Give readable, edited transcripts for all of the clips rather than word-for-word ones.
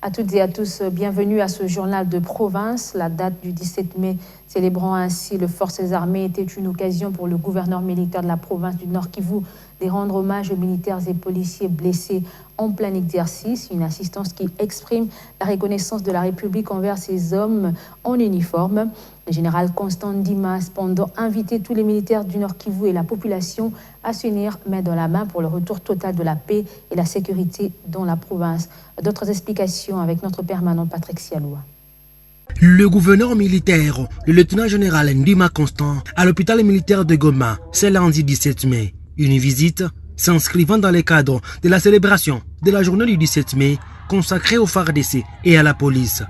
À toutes et à tous, bienvenue à ce journal de province. La date du 17 mai, célébrant ainsi les forces armées, était une occasion pour le gouverneur militaire de la province du Nord Kivu de rendre hommage aux militaires et policiers blessés en plein exercice. Une assistance qui exprime la reconnaissance de la République envers ces hommes en uniforme. Le général Constant Ndima a cependant invité tous les militaires du Nord Kivu et la population à s'unir main dans la main pour le retour total de la paix et la sécurité dans la province. D'autres explications avec notre permanent Patrick Sialoua. Le gouverneur militaire, le lieutenant-général Ndima Constant, à l'hôpital militaire de Goma, ce lundi 17 mai. Une visite s'inscrivant dans le cadre de la célébration de la journée du 17 mai consacrée aux FARDC et à la police.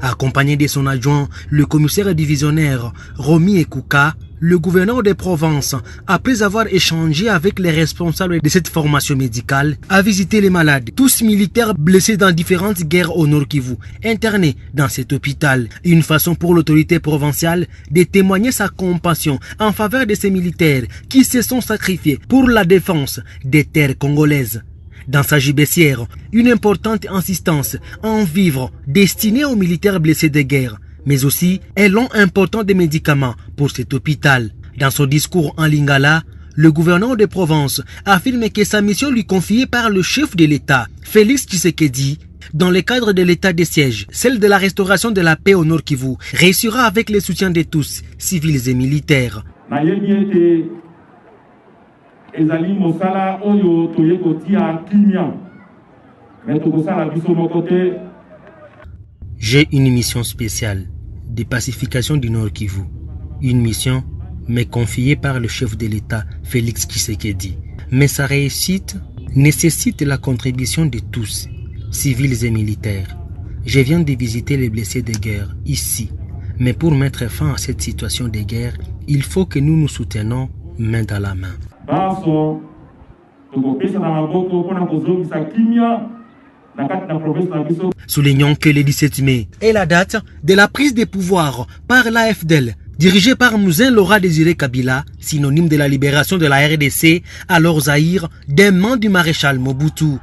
Accompagné de son adjoint, le commissaire divisionnaire Romy Ekouka, le gouverneur de Provence, après avoir échangé avec les responsables de cette formation médicale, a visité les malades, tous militaires blessés dans différentes guerres au Nord Kivu, internés dans cet hôpital. Une façon pour l'autorité provinciale de témoigner sa compassion en faveur de ces militaires qui se sont sacrifiés pour la défense des terres congolaises. Dans sa gibecière, une importante insistance en vivres destinés aux militaires blessés de guerre, mais aussi un lot important de médicaments pour cet hôpital. Dans son discours en lingala, le gouverneur de Provence affirme que sa mission lui confiée par le chef de l'État, Félix Tshisekedi, dans le cadre de l'état de siège, celle de la restauration de la paix au Nord Kivu, réussira avec le soutien de tous, civils et militaires. J'ai une mission spéciale de pacification du Nord Kivu. Une mission mais confiée par le chef de l'État, Félix Tshisekedi. Mais sa réussite nécessite la contribution de tous, civils et militaires. Je viens de visiter les blessés de guerre ici. Mais pour mettre fin à cette situation de guerre, il faut que nous nous soutenions main dans la main. Soulignons que le 17 mai est la date de la prise de pouvoir par l'AFDEL, dirigée par Mouzen Laurent Désiré Kabila, synonyme de la libération de la RDC, alors Zaïre, des mains du maréchal Mobutu.